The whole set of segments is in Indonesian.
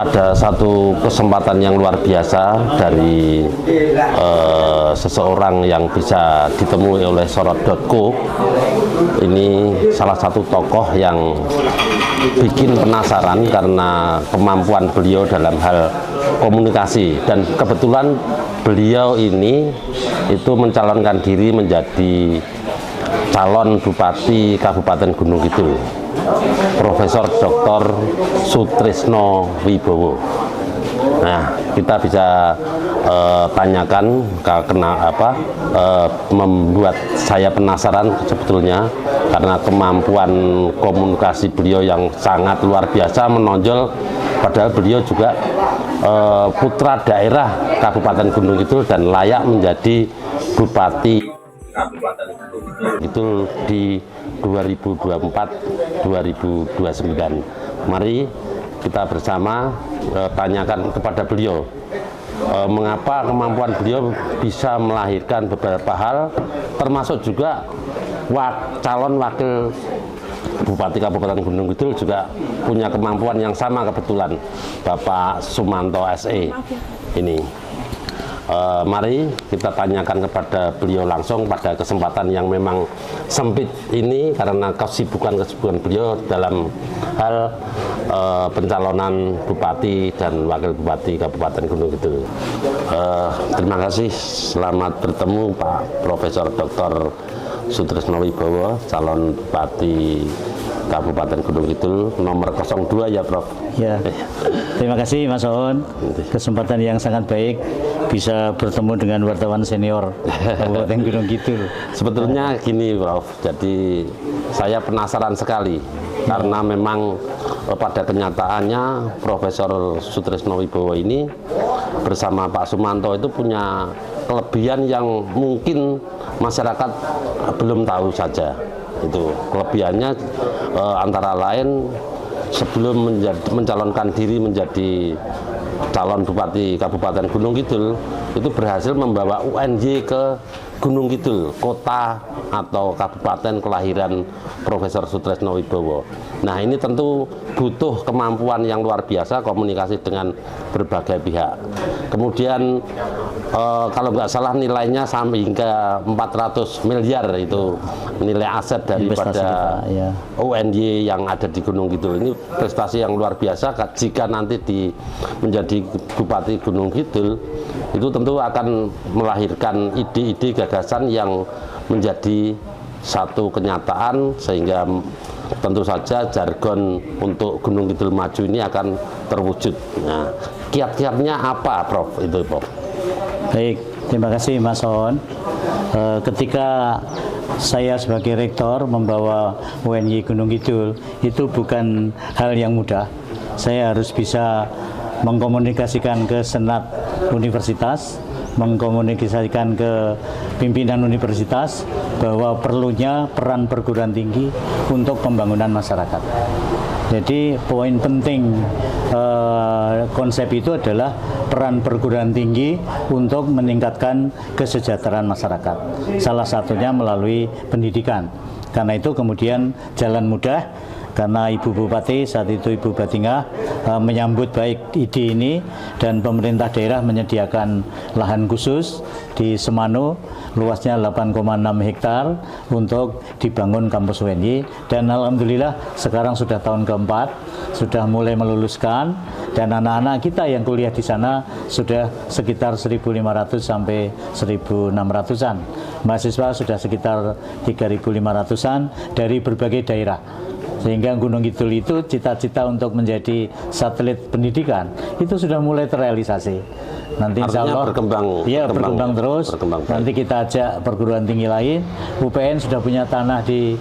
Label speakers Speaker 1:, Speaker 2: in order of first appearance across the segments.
Speaker 1: Ada satu kesempatan yang luar biasa dari seseorang yang bisa ditemui oleh Sorot.co. Ini salah satu tokoh yang bikin penasaran karena kemampuan beliau dalam hal komunikasi, dan kebetulan beliau ini itu mencalonkan diri menjadi calon Bupati Kabupaten Gunung Kidul, Profesor Dr. Sutrisno Wibowo. Nah, kita bisa tanyakan membuat saya penasaran sebetulnya karena kemampuan komunikasi beliau yang sangat luar biasa, menonjol. Padahal beliau juga putra daerah Kabupaten Gunung Kidul dan layak menjadi Bupati Kabupaten Gunung Kidul di 2024-2029. Mari kita bersama tanyakan kepada beliau mengapa kemampuan beliau bisa melahirkan beberapa hal, termasuk juga calon wakil Bupati Kabupaten Gunung Kidul juga punya kemampuan yang sama kebetulan, Bapak Sumanto SE ini. Mari kita tanyakan kepada beliau langsung pada kesempatan yang memang sempit ini karena kesibukan beliau dalam hal pencalonan Bupati dan Wakil Bupati Kabupaten Gunung Kidul. Terima kasih, selamat bertemu Pak Profesor Dr. Sutrisno Wibowo, calon Bupati Kabupaten Gunung Kidul nomor 02 ya Prof.
Speaker 2: Ya, terima kasih Mas Oon, kesempatan yang sangat baik bisa bertemu dengan wartawan senior Kabupaten Gunung Kidul.
Speaker 1: Sebetulnya gini Prof, jadi saya penasaran sekali karena memang pada kenyataannya Profesor Sutrisno Wibowo ini bersama Pak Sumanto itu punya kelebihan yang mungkin masyarakat belum tahu saja. Itu kelebihannya antara lain sebelum mencalonkan diri menjadi calon Bupati Kabupaten Gunung Kidul itu berhasil membawa UNY ke Gunung Kidul, kota atau kabupaten kelahiran Profesor Sutrisno Wibowo. Nah, ini tentu butuh kemampuan yang luar biasa komunikasi dengan berbagai pihak. Kemudian kalau nggak salah nilainya sampai hingga 400 miliar itu nilai aset daripada UNY yang ada di Gunung Kidul. Ini prestasi yang luar biasa. Jika nanti menjadi Bupati Gunung Kidul, itu tentu akan melahirkan ide-ide gagasan yang menjadi satu kenyataan, sehingga tentu saja jargon untuk Gunung Kidul maju ini akan terwujud. Nah, kiat-kiatnya apa Prof? Itu Prof.
Speaker 2: Baik, terima kasih Mas Oon. Ketika saya sebagai rektor membawa UNY Gunung Kidul, itu bukan hal yang mudah. Saya harus bisa mengkomunikasikan ke Senat Universitas, mengkomunikasikan ke pimpinan universitas bahwa perlunya peran perguruan tinggi untuk pembangunan masyarakat. Jadi poin penting konsep itu adalah peran perguruan tinggi untuk meningkatkan kesejahteraan masyarakat. Salah satunya melalui pendidikan. Karena itu kemudian jalan mudah, karena Ibu Bupati saat itu Ibu Batingah menyambut baik ide ini, dan pemerintah daerah menyediakan lahan khusus di Semanu luasnya 8,6 hektar untuk dibangun kampus UNY, dan alhamdulillah sekarang sudah tahun keempat, sudah mulai meluluskan, dan anak-anak kita yang kuliah di sana sudah sekitar 1.500 sampai 1.600-an. Mahasiswa sudah sekitar 3.500-an dari berbagai daerah. Sehingga Gunung Kidul itu cita-cita untuk menjadi satelit pendidikan itu sudah mulai terrealisasi. Nanti insya Allah berkembang terus. Nanti kita ajak perguruan tinggi lain. UPN sudah punya tanah di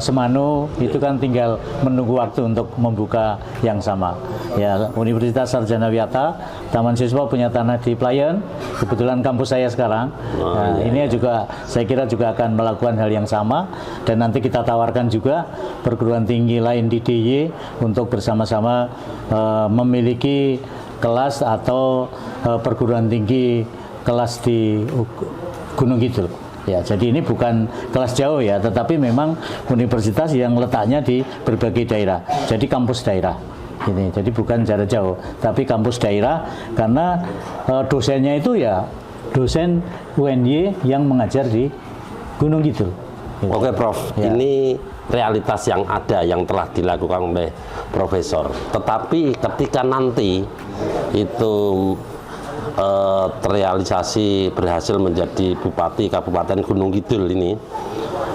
Speaker 2: Semanu, itu kan tinggal menunggu waktu untuk membuka yang sama. Ya, Universitas Sarjana Wiyata, Taman Siswa punya tanah di Playen, kebetulan kampus saya sekarang. Nah, ini juga saya kira juga akan melakukan hal yang sama, dan nanti kita tawarkan juga perguruan tinggi lain di DIY untuk bersama-sama memiliki kelas atau perguruan tinggi kelas di Gunung Kidul. Ya, jadi ini bukan kelas jauh ya, tetapi memang universitas yang letaknya di berbagai daerah. Jadi kampus daerah. Ini jadi bukan jarak jauh, tapi kampus daerah karena dosennya itu ya dosen UNY yang mengajar di Gunung Kidul. Gitu.
Speaker 1: Oke Prof,
Speaker 2: Ya.
Speaker 1: ini realitas yang ada yang telah dilakukan oleh Profesor. Tetapi ketika nanti itu terrealisasi berhasil menjadi Bupati Kabupaten Gunung Kidul ini,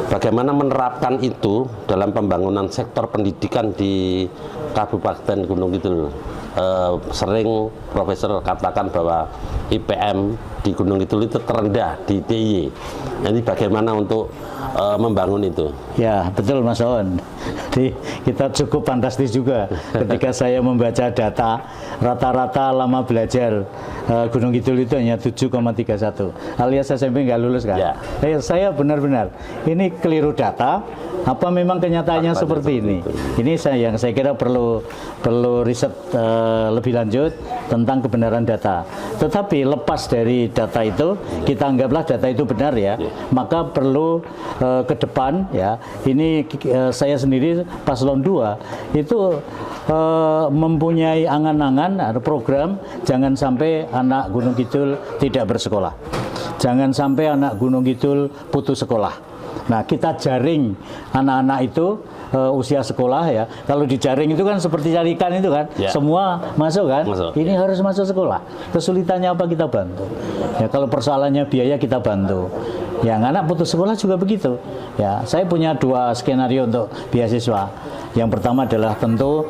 Speaker 1: bagaimana menerapkan itu dalam pembangunan sektor pendidikan di Kabupaten Gunung Kidul? Sering Profesor katakan bahwa IPM di Gunung Kidul itu terendah di DIY. Jadi bagaimana untuk membangun itu?
Speaker 2: Ya betul Mas On. Jadi kita cukup fantastis juga ketika saya membaca data rata-rata lama belajar Gunung Kidul itu hanya 7,31 alias SMP nggak lulus kan?
Speaker 1: Ya.
Speaker 2: Saya benar-benar ini keliru data. Apa memang kenyataannya seperti ini? Ini yang saya kira perlu riset lebih lanjut tentang kebenaran data. Tetapi lepas dari data itu, kita anggaplah data itu benar ya. Maka perlu ke depan ya. Ini saya sendiri paslon 2 itu mempunyai angan-angan ada program jangan sampai anak Gunung Kidul tidak bersekolah. Jangan sampai anak Gunung Kidul putus sekolah. Nah, kita jaring anak-anak itu usia sekolah ya. Kalau dijaring itu kan seperti cari ikan itu kan,
Speaker 1: Ya.
Speaker 2: semua masuk kan.
Speaker 1: Masuk.
Speaker 2: Ini harus masuk sekolah. Kesulitannya apa kita bantu. Ya, kalau persoalannya biaya kita bantu. Yang anak putus sekolah juga begitu. Ya, saya punya 2 skenario untuk beasiswa. Yang pertama adalah tentu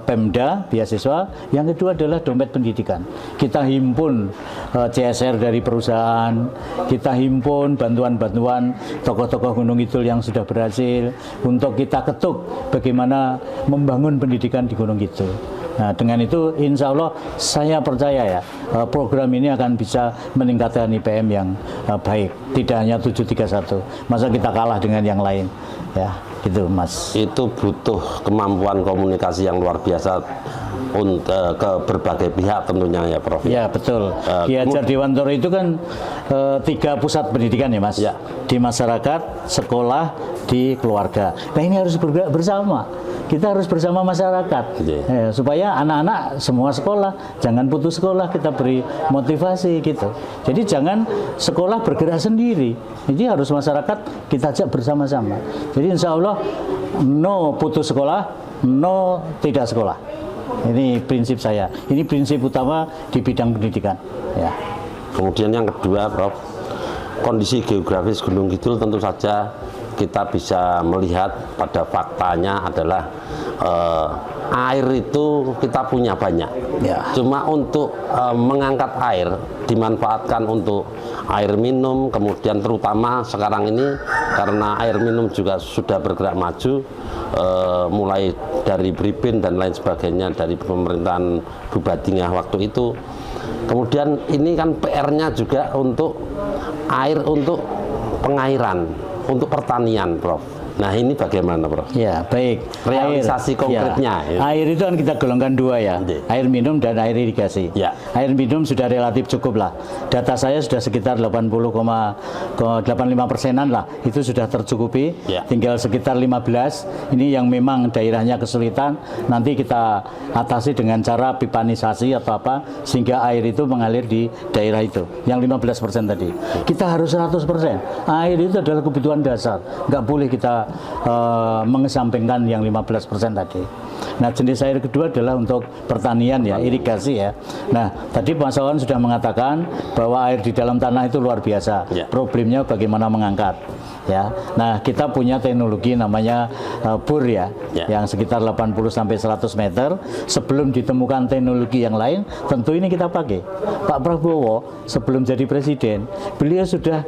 Speaker 2: Pemda beasiswa, yang kedua adalah dompet pendidikan. Kita himpun CSR dari perusahaan, kita himpun bantuan-bantuan tokoh-tokoh Gunung Kidul yang sudah berhasil untuk kita ketuk bagaimana membangun pendidikan di Gunung Kidul. Nah, dengan itu insya Allah saya percaya ya program ini akan bisa meningkatkan IPM yang baik, tidak hanya 731. Masa kita kalah dengan yang lain ya. Gitu Mas.
Speaker 1: Itu butuh kemampuan komunikasi yang luar biasa untuk ke berbagai pihak tentunya ya Prof.
Speaker 2: Ya betul. Ki Hajar Dewantoro itu kan 3 pusat pendidikan ya Mas.
Speaker 1: Ya.
Speaker 2: Di masyarakat, sekolah, di keluarga. Nah ini harus bergerak bersama. Kita harus bersama masyarakat supaya anak-anak semua sekolah, jangan putus sekolah, kita beri motivasi gitu. Jadi jangan sekolah bergerak sendiri. Jadi harus masyarakat kita ajak bersama-sama. Jadi insya Allah no putus sekolah, no tidak sekolah. Ini prinsip saya. Ini prinsip utama di bidang pendidikan. Ya.
Speaker 1: Kemudian yang kedua Prof, kondisi geografis Gunung Kidul tentu saja kita bisa melihat pada faktanya adalah air itu kita punya banyak.
Speaker 2: Ya.
Speaker 1: Cuma untuk mengangkat air dimanfaatkan untuk air minum, kemudian terutama sekarang ini karena air minum juga sudah bergerak maju, mulai dari Bribin dan lain sebagainya dari pemerintahan Bubatingah waktu itu. Kemudian ini kan PR-nya juga untuk air untuk pengairan, untuk pertanian, Prof. Nah ini bagaimana, Prof?
Speaker 2: Ya baik.
Speaker 1: Realisasi konkretnya.
Speaker 2: Ya. Air itu kan kita golongkan 2 ya, air minum dan air irigasi.
Speaker 1: Ya.
Speaker 2: Air minum sudah relatif cukup lah. Data saya sudah sekitar 80,85%-an lah. Itu sudah tercukupi.
Speaker 1: Ya.
Speaker 2: Tinggal sekitar 15. Ini yang memang daerahnya kesulitan. Nanti kita atasi dengan cara pipanisasi atau apa sehingga air itu mengalir di daerah itu. Yang 15% tadi. Kita harus 100%. Air itu adalah kebutuhan dasar. Nggak boleh kita mengesampingkan yang 15% tadi. Nah, jenis air kedua adalah untuk pertanian ya, irigasi ya. Nah, tadi Mas Awan sudah mengatakan bahwa air di dalam tanah itu luar biasa.
Speaker 1: Ya.
Speaker 2: Problemnya bagaimana mengangkat. Ya, nah kita punya teknologi namanya bor ya, yang sekitar 80 sampai 100 meter. Sebelum ditemukan teknologi yang lain, tentu ini kita pakai. Pak Prabowo sebelum jadi presiden, beliau sudah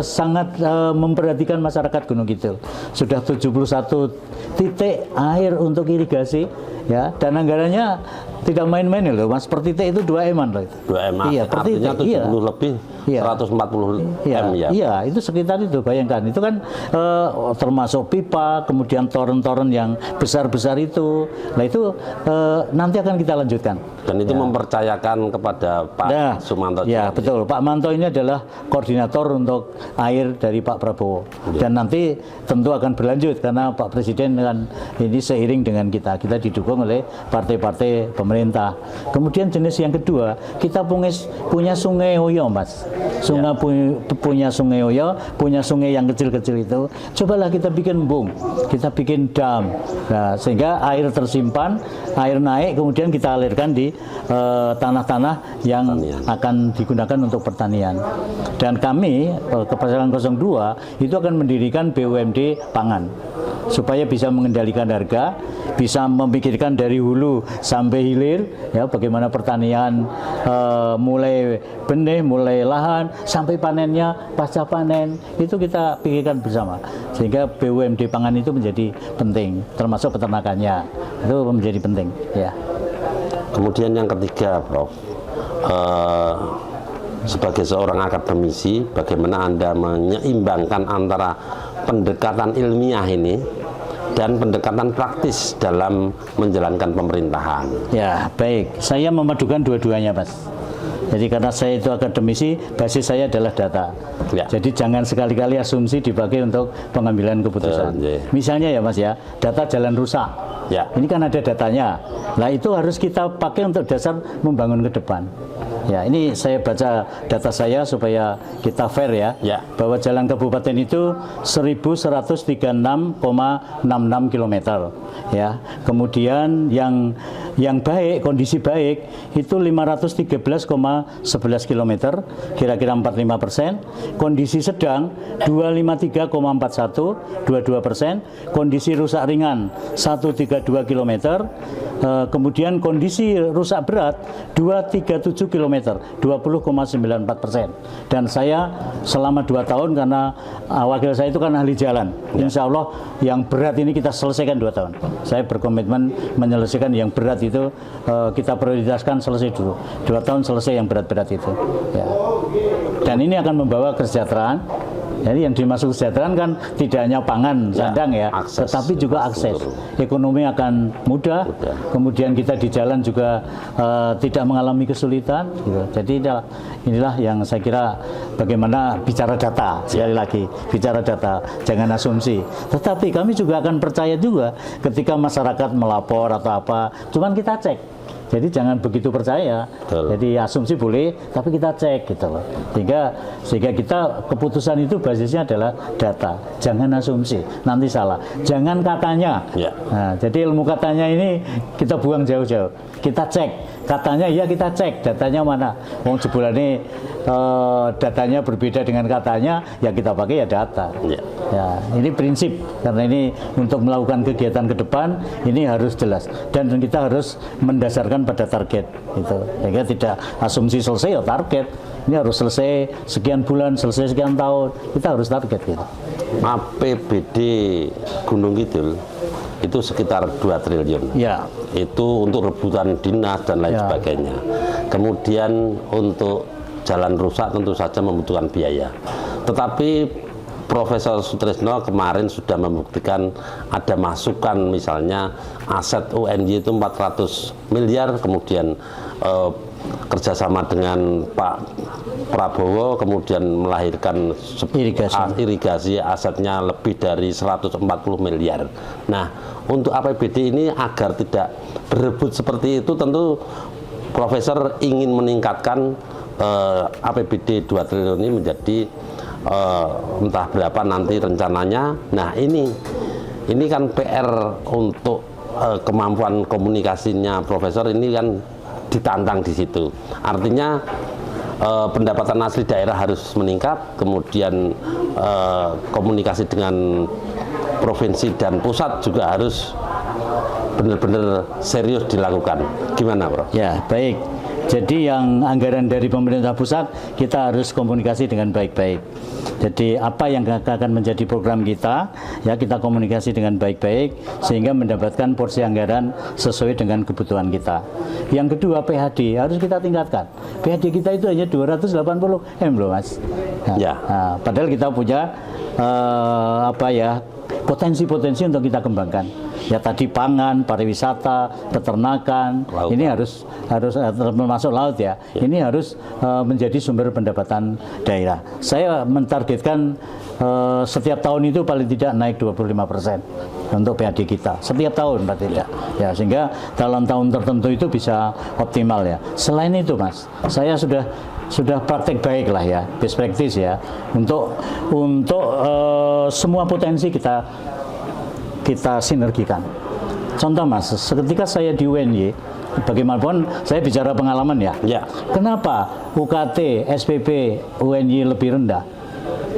Speaker 2: sangat memperhatikan masyarakat Gunung Kidul. Sudah 71 titik air untuk irigasi, ya, dan anggarannya Tidak main-main loh, Mas. Per titik itu 2 M-an loh.
Speaker 1: 2 M,
Speaker 2: Iya, per
Speaker 1: artinya
Speaker 2: titik.
Speaker 1: 70 lebih,
Speaker 2: Iya.
Speaker 1: 140 M ya.
Speaker 2: Iya, itu sekitar itu, bayangkan. Itu kan termasuk pipa, kemudian toren-toren yang besar-besar itu. Nah itu nanti akan kita lanjutkan.
Speaker 1: Dan itu mempercayakan kepada Pak Sumanto.
Speaker 2: Ya, betul. Pak Manto ini adalah koordinator untuk air dari Pak Prabowo. Dan nanti tentu akan berlanjut karena Pak Presiden kan ini seiring dengan kita didukung oleh partai-partai pemerintah. Kemudian jenis yang kedua, kita punya sungai Oyo, Mas. Punya sungai Oyo, punya sungai yang kecil-kecil itu. Cobalah kita bikin embung, kita bikin dam. Nah, sehingga air tersimpan, air naik, kemudian kita alirkan di tanah-tanah yang akan digunakan untuk pertanian. Dan kami, Kepasaran 02, itu akan mendirikan BUMD pangan supaya bisa mengendalikan harga, bisa memikirkan dari hulu sampai hilir, ya bagaimana pertanian mulai benih, mulai lahan sampai panennya, pasca panen itu kita pikirkan bersama, sehingga BUMD pangan itu menjadi penting, termasuk peternakannya itu menjadi penting, ya.
Speaker 1: Kemudian yang ketiga, Prof, sebagai seorang akademisi, bagaimana Anda menyeimbangkan antara pendekatan ilmiah ini dan pendekatan praktis dalam menjalankan pemerintahan?
Speaker 2: Ya, baik. Saya memadukan dua-duanya, Mas. Jadi karena saya itu akademisi, basis saya adalah data.
Speaker 1: Ya.
Speaker 2: Jadi jangan sekali-kali asumsi dipakai untuk pengambilan keputusan. Misalnya ya, Mas ya, data jalan rusak.
Speaker 1: Ya.
Speaker 2: Ini kan ada datanya. Nah, itu harus kita pakai untuk dasar membangun ke depan. Ya, ini saya baca data saya supaya kita fair ya.
Speaker 1: Ya.
Speaker 2: Bahwa jalan kabupaten itu 1136,66 km. Ya. Kemudian yang baik, kondisi baik itu 513,11 km, kira-kira 45%. Kondisi sedang 253,41, 22%. Kondisi rusak ringan 132 km. Kemudian kondisi rusak berat 237 km, 20,94%. Dan saya selama 2 tahun, karena wakil saya itu kan ahli jalan, insya Allah yang berat ini kita selesaikan 2 tahun. Saya berkomitmen menyelesaikan yang berat itu, kita prioritaskan selesai dulu. 2 tahun selesai yang berat-berat itu, ya. Dan ini akan membawa kesejahteraan. Jadi yang dimaksud kesejahteraan kan tidak hanya pangan, sandang ya, tetapi juga akses. Ekonomi akan mudah, kemudian kita di jalan juga tidak mengalami kesulitan. Gitu. Jadi inilah yang saya kira bagaimana bicara data, sekali lagi, bicara data, jangan asumsi. Tetapi kami juga akan percaya juga ketika masyarakat melapor atau apa, cuman kita cek. Jadi jangan begitu percaya.
Speaker 1: Betul.
Speaker 2: Jadi asumsi boleh, tapi kita cek gitu loh. Sehingga kita keputusan itu basisnya adalah data. Jangan asumsi, nanti salah. Jangan katanya.
Speaker 1: Ya.
Speaker 2: Nah, jadi ilmu katanya ini kita buang jauh-jauh. Kita cek. Katanya iya kita cek, datanya mana. Wong jebolan ini datanya berbeda dengan katanya, ya kita pakai ya data.
Speaker 1: Ya.
Speaker 2: Ya, ini prinsip, karena ini untuk melakukan kegiatan ke depan ini harus jelas, dan kita harus mendasarkan pada target itu. Sehingga tidak asumsi selesai ya target. Ini harus selesai sekian bulan, selesai sekian tahun. Kita harus target gitu.
Speaker 1: APBD Gunung Kidul itu sekitar 2 triliun.
Speaker 2: Ya.
Speaker 1: Itu untuk rebutan dinas dan lain sebagainya. Kemudian untuk jalan rusak tentu saja membutuhkan biaya. Tetapi Profesor Sutrisno kemarin sudah membuktikan ada masukan, misalnya aset UNY itu 400 miliar, kemudian kerjasama dengan Pak Prabowo kemudian melahirkan irigasi asetnya lebih dari 140 miliar. Nah, untuk APBD ini agar tidak berebut seperti itu, tentu Profesor ingin meningkatkan APBD 2 triliun ini menjadi entah berapa nanti rencananya. Nah, ini kan PR untuk kemampuan komunikasinya Profesor ini kan ditantang di situ. Artinya pendapatan asli daerah harus meningkat, kemudian komunikasi dengan provinsi dan pusat juga harus benar-benar serius dilakukan. Gimana, Prof?
Speaker 2: Ya, baik. Jadi yang anggaran dari pemerintah pusat kita harus komunikasi dengan baik-baik. Jadi apa yang akan menjadi program kita, ya kita komunikasi dengan baik-baik sehingga mendapatkan porsi anggaran sesuai dengan kebutuhan kita. Yang kedua PHD harus kita tingkatkan. PHD kita itu hanya 280 M loh Mas. Nah,
Speaker 1: Ya.
Speaker 2: nah, padahal kita punya potensi-potensi untuk kita kembangkan. Ya tadi pangan, pariwisata, peternakan,
Speaker 1: laut.
Speaker 2: ini harus termasuk laut ya. Ini harus menjadi sumber pendapatan daerah. Saya mentargetkan setiap tahun itu paling tidak naik 25% untuk PAD kita. Setiap tahun paling tidak. Ya sehingga dalam tahun tertentu itu bisa optimal ya. Selain itu Mas, saya sudah praktek baik lah ya, best practice ya, untuk semua potensi kita sinergikan. Contoh Mas, ketika saya di UNY, bagaimanapun saya bicara pengalaman ya.
Speaker 1: Ya.
Speaker 2: Kenapa UKT, SPP, UNY lebih rendah?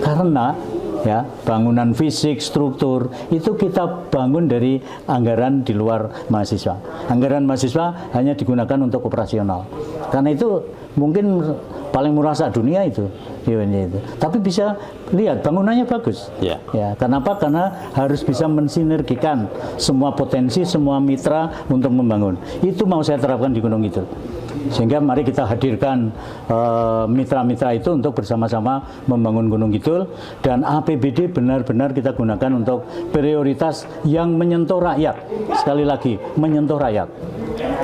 Speaker 2: Karena ya bangunan fisik, struktur itu kita bangun dari anggaran di luar mahasiswa. Anggaran mahasiswa hanya digunakan untuk operasional. Karena itu mungkin paling murah dunia itu di UNY itu. Tapi bisa lihat bangunannya bagus.
Speaker 1: Ya.
Speaker 2: Ya, kenapa? Karena harus bisa mensinergikan semua potensi, semua mitra untuk membangun. Itu mau saya terapkan di Gunung Kidul. Sehingga mari kita hadirkan mitra-mitra itu untuk bersama-sama membangun Gunung Kidul, dan APBD benar-benar kita gunakan untuk prioritas yang menyentuh rakyat. Sekali lagi, menyentuh rakyat.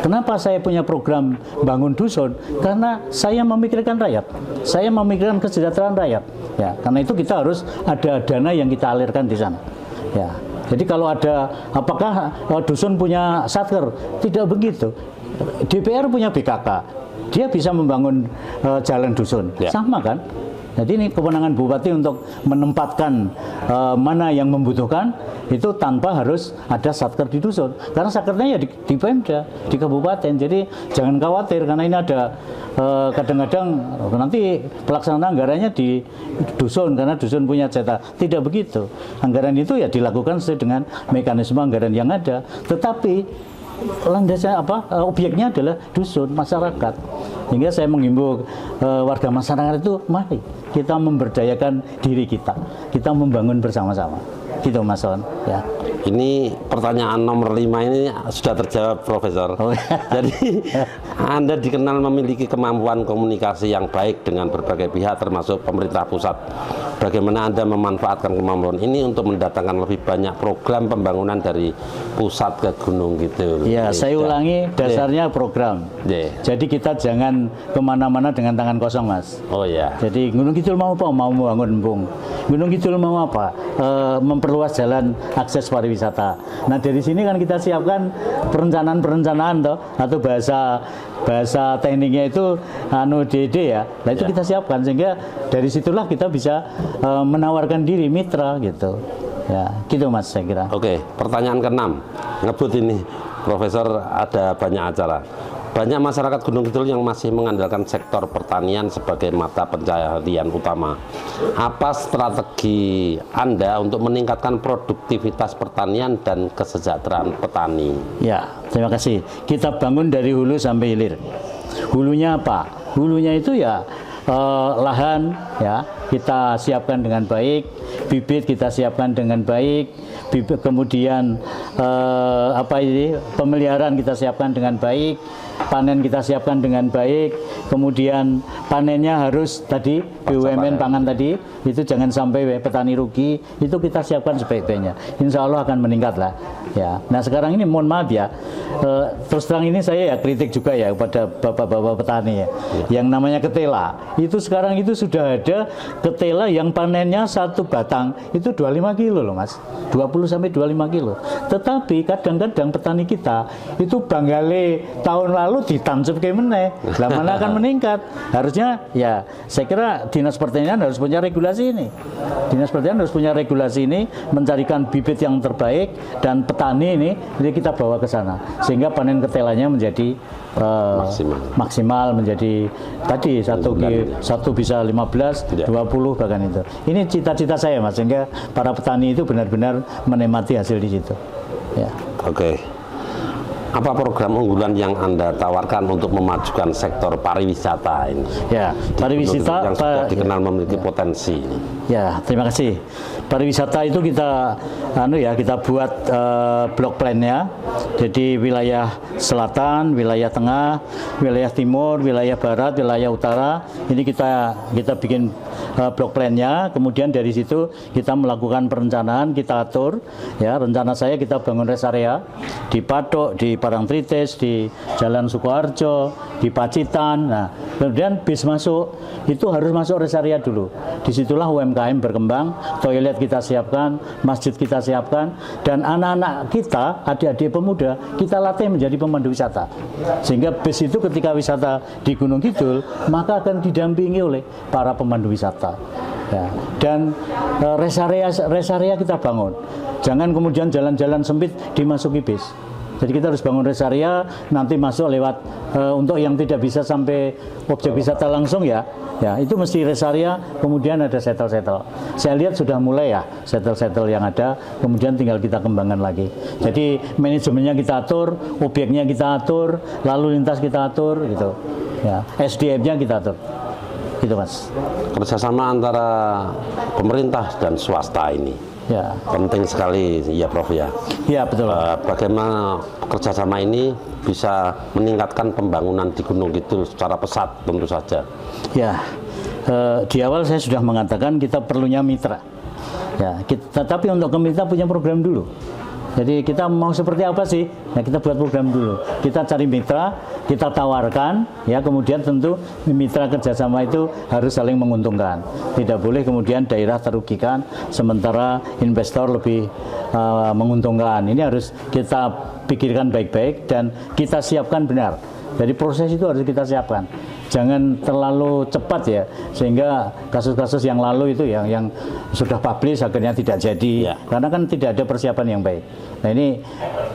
Speaker 2: Kenapa saya punya program bangun dusun? Karena saya memikirkan rakyat. Saya memikirkan kesejahteraan rakyat. Ya, karena itu kita harus ada dana yang kita alirkan di sana. Ya. Jadi kalau ada, apakah dusun punya satker? Tidak begitu. DPR punya BKK, dia bisa membangun jalan dusun,
Speaker 1: ya.
Speaker 2: Sama kan? Jadi ini kewenangan bupati untuk menempatkan mana yang membutuhkan itu tanpa harus ada satker di dusun. Karena satkernya ya di Pemda, di kabupaten. Jadi jangan khawatir karena ini ada kadang-kadang nanti pelaksanaan anggarannya di dusun karena dusun punya jatah. Tidak begitu. Anggaran itu ya dilakukan sesuai dengan mekanisme anggaran yang ada. Tetapi landasnya objeknya adalah dusun, masyarakat. Sehingga saya menghimbau warga masyarakat itu mari kita memberdayakan diri kita membangun bersama-sama. Gitu Mas Son ya.
Speaker 1: Ini pertanyaan nomor 5 ini sudah terjawab Profesor.
Speaker 2: Oh.
Speaker 1: Jadi Anda dikenal memiliki kemampuan komunikasi yang baik dengan berbagai pihak termasuk pemerintah pusat. Bagaimana Anda memanfaatkan kemampuan ini untuk mendatangkan lebih banyak program pembangunan dari pusat ke Gunung Kidul?
Speaker 2: Ya, saya ulangi dasarnya program. Jadi kita jangan kemana-mana dengan tangan kosong Mas.
Speaker 1: Oh ya.
Speaker 2: Jadi Gunung Kidul mau apa? Mau membangun embung. Gunung Kidul mau apa? Memperluas jalan akses pariwisata. Nah dari sini kan kita siapkan perencanaan atau bahasa tekniknya itu DD ya. Nah itu kita siapkan sehingga dari situlah kita bisa menawarkan diri mitra gitu. Ya, gitu Mas saya kira.
Speaker 1: Oke, pertanyaan ke-6. Ngebut ini, Profesor, ada banyak acara. Banyak masyarakat Gunung Kidul yang masih mengandalkan sektor pertanian sebagai mata pencaharian utama. Apa strategi Anda untuk meningkatkan produktivitas pertanian dan kesejahteraan petani?
Speaker 2: Ya, terima kasih. Kita bangun dari hulu sampai hilir. Hulunya apa? Hulunya itu ya lahan ya kita siapkan dengan baik, bibit kita siapkan dengan baik, kemudian pemeliharaan kita siapkan dengan baik, panen kita siapkan dengan baik, kemudian panennya harus tadi BUMN pangan tadi itu jangan sampai petani rugi, itu kita siapkan sebaik-baiknya. Insya Allah akan meningkat lah. Ya. Nah sekarang ini mohon maaf ya, terus terang ini saya ya kritik juga ya kepada bapak-bapak petani ya. Yang namanya ketela, itu sekarang itu sudah ada ketela yang panennya satu batang itu 25 kilo loh Mas, 20 sampai 25 kilo. Tetapi kadang-kadang petani kita itu banggale tahun lalu ditancap kayak meneh, lah mana akan meningkat. Harusnya ya saya kira Dinas Pertanian harus punya regulasi ini. Dinas Pertanian harus punya regulasi ini, mencarikan bibit yang terbaik dan petani ini jadi kita bawa ke sana sehingga panen ketelanya menjadi maksimal menjadi tadi satu bisa 15, 20 bahkan itu. Ini cita-cita saya Mas, sehingga para petani itu benar-benar menikmati hasil di situ. Ya.
Speaker 1: Oke. Apa program unggulan yang Anda tawarkan untuk memajukan sektor pariwisata ini?
Speaker 2: Ya, pariwisata
Speaker 1: yang sudah dikenal memiliki potensi.
Speaker 2: Ya, terima kasih. Pariwisata itu kita kita buat blok plan-nya. Jadi wilayah selatan, wilayah tengah, wilayah timur, wilayah barat, wilayah utara. Ini kita bikin blok plan-nya. Kemudian dari situ kita melakukan perencanaan, kita atur. Ya, rencana saya kita bangun rest area di Patok, di Parangtritis, di Jalan Sukoharjo, di Pacitan. Nah, kemudian bis masuk, itu harus masuk rest area dulu. Disitulah UMKM berkembang, toilet kita siapkan, masjid kita siapkan, dan anak-anak kita, adik-adik pemuda, kita latih menjadi pemandu wisata. Sehingga bis itu ketika wisata di Gunung Kidul, maka akan didampingi oleh para pemandu wisata. Ya. Dan rest area kita bangun. Jangan kemudian jalan-jalan sempit dimasuki bis. Jadi kita harus bangun rest area, nanti masuk lewat untuk yang tidak bisa sampai objek wisata langsung ya itu mesti rest area, kemudian ada settle-settle. Saya lihat sudah mulai ya settle-settle yang ada, kemudian tinggal kita kembangkan lagi. Jadi manajemennya kita atur, objeknya kita atur, lalu lintas kita atur gitu. Ya, SDM-nya kita atur. Gitu Mas.
Speaker 1: Kerjasama antara pemerintah dan swasta ini.
Speaker 2: Ya.
Speaker 1: Penting sekali ya Prof ya.
Speaker 2: Ya betul.
Speaker 1: Bagaimana kerjasama ini bisa meningkatkan pembangunan di Gunung Kidul secara pesat tentu saja.
Speaker 2: Ya, di awal saya sudah mengatakan kita perlunya mitra. Ya, tapi untuk ke mitra punya program dulu. Jadi kita mau seperti apa sih? Nah, kita buat program dulu. Kita cari mitra, kita tawarkan, ya kemudian tentu mitra kerjasama itu harus saling menguntungkan. Tidak boleh kemudian daerah terugikan, sementara investor lebih menguntungkan. Ini harus kita pikirkan baik-baik dan kita siapkan benar. Jadi proses itu harus kita siapkan. Jangan terlalu cepat ya, sehingga kasus-kasus yang lalu itu yang sudah publish akhirnya tidak jadi, karena kan tidak ada persiapan yang baik. Nah ini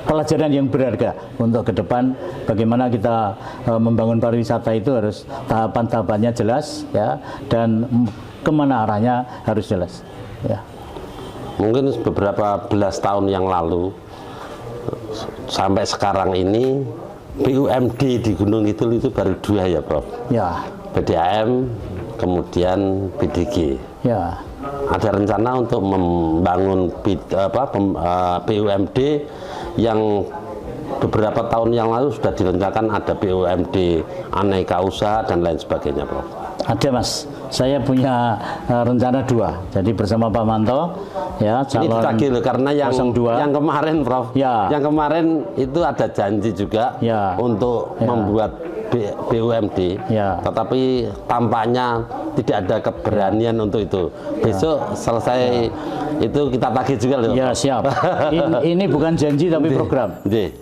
Speaker 2: pelajaran yang berharga untuk ke depan, bagaimana kita membangun pariwisata itu harus tahapan-tahapannya jelas ya, dan kemana arahnya harus jelas. Ya.
Speaker 1: Mungkin beberapa belas tahun yang lalu sampai sekarang ini BUMD di Gunung Kidul itu baru 2 ya Prof? Ya. PDAM, kemudian BDG. Ya. Ada rencana untuk membangun BUMD yang beberapa tahun yang lalu sudah direncanakan, ada BUMD aneka usaha dan lain sebagainya Prof?
Speaker 2: Ada Mas, saya punya rencana 2. Jadi bersama Pak Manto, ya calon.
Speaker 1: Ini ditagih loh, karena yang kemarin Prof,
Speaker 2: ya.
Speaker 1: Yang kemarin itu ada janji juga untuk membuat BUMD, tetapi tampaknya tidak ada keberanian untuk itu. Besok selesai itu kita tagih juga loh.
Speaker 2: Ya siap. Ini bukan janji tapi program.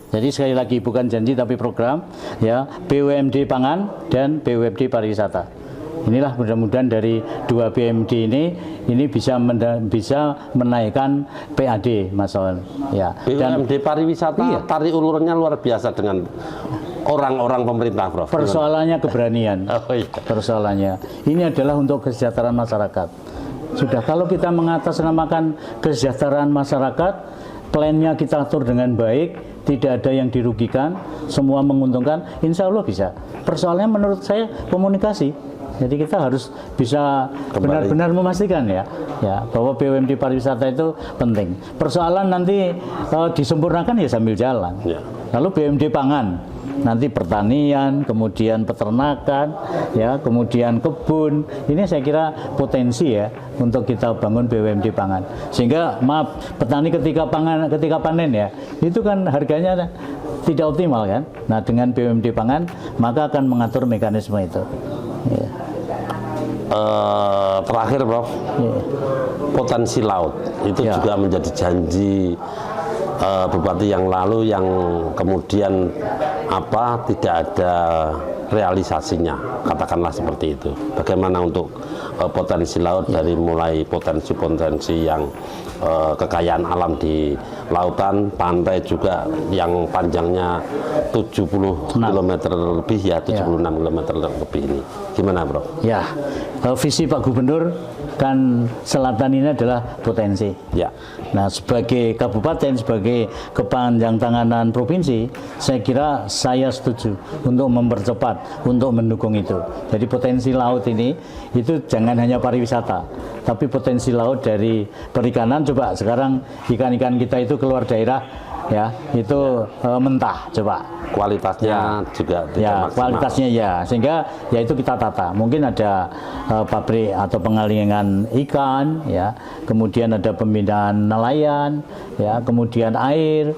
Speaker 2: Jadi sekali lagi bukan janji tapi program. Ya, BUMD pangan dan BUMD pariwisata. Inilah mudah-mudahan dari 2 BUMD ini bisa menaikkan PAD Mas Son. Ya.
Speaker 1: BUMD pariwisata tarik ulurnya luar biasa dengan orang-orang pemerintah Prof.
Speaker 2: Persoalannya keberanian. Persoalannya ini adalah untuk kesejahteraan masyarakat. Sudah, kalau kita mengatasnamakan kesejahteraan masyarakat, plannya kita atur dengan baik, tidak ada yang dirugikan, semua menguntungkan, insya Allah bisa. Persoalannya menurut saya komunikasi. Jadi kita harus bisa benar-benar memastikan ya bahwa BUMD pariwisata itu penting. Persoalan nanti disempurnakan ya sambil jalan. Lalu BUMD pangan, nanti pertanian, kemudian peternakan, ya, kemudian kebun. Ini saya kira potensi ya untuk kita bangun BUMD pangan. Sehingga maaf, petani ketika panen ya, itu kan harganya tidak optimal kan. Nah, dengan BUMD pangan maka akan mengatur mekanisme itu. Ya.
Speaker 1: Terakhir Prof, potensi laut itu juga menjadi janji bupati yang lalu yang kemudian tidak ada realisasinya, katakanlah seperti itu. Bagaimana untuk potensi laut dari mulai potensi-potensi yang kekayaan alam di lautan, pantai juga yang panjangnya 70 km lebih ya, 76 km lebih ini. Gimana Bro?
Speaker 2: Ya, visi Pak Gubernur kan selatan ini adalah potensi.
Speaker 1: Ya.
Speaker 2: Nah, sebagai kabupaten, sebagai kepanjang tanganan provinsi, saya kira saya setuju untuk mempercepat, untuk mendukung itu. Jadi potensi laut ini itu jangan hanya pariwisata, tapi potensi laut dari perikanan. Coba sekarang ikan-ikan kita itu keluar daerah, ya, itu mentah, coba.
Speaker 1: Kualitasnya juga tidak maksimal.
Speaker 2: Kualitasnya ya, sehingga ya itu kita tata. Mungkin ada pabrik atau pengalingan ikan, ya, kemudian ada pembinaan nelayan, ya, kemudian air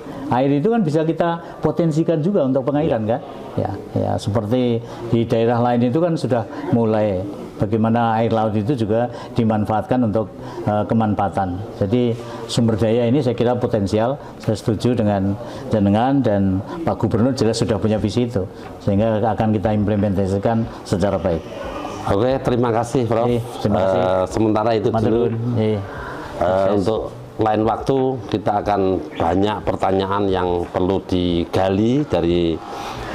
Speaker 2: itu kan bisa kita potensikan juga untuk pengairan kan, ya, seperti di daerah lain itu kan sudah mulai bagaimana air laut itu juga dimanfaatkan untuk kemanfaatan. Jadi sumber daya ini saya kira potensial. Saya setuju dengan jenengan dan Pak Gubernur jelas sudah punya visi itu, sehingga akan kita implementasikan secara baik.
Speaker 1: Oke, terima kasih Prof.
Speaker 2: Terima kasih.
Speaker 1: Sementara itu dulu. Untuk lain waktu kita akan banyak pertanyaan yang perlu digali dari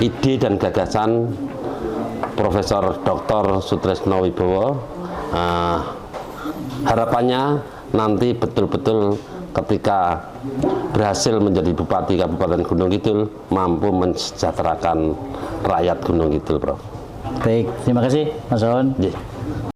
Speaker 1: ide dan gagasan Profesor Dr. Soetrisno Wibowo. Harapannya nanti betul-betul ketika berhasil menjadi Bupati Kabupaten Gunung Kidul mampu mensejahterakan rakyat Gunung Kidul, Prof.
Speaker 2: Baik, terima kasih Mas On.
Speaker 1: Yeah.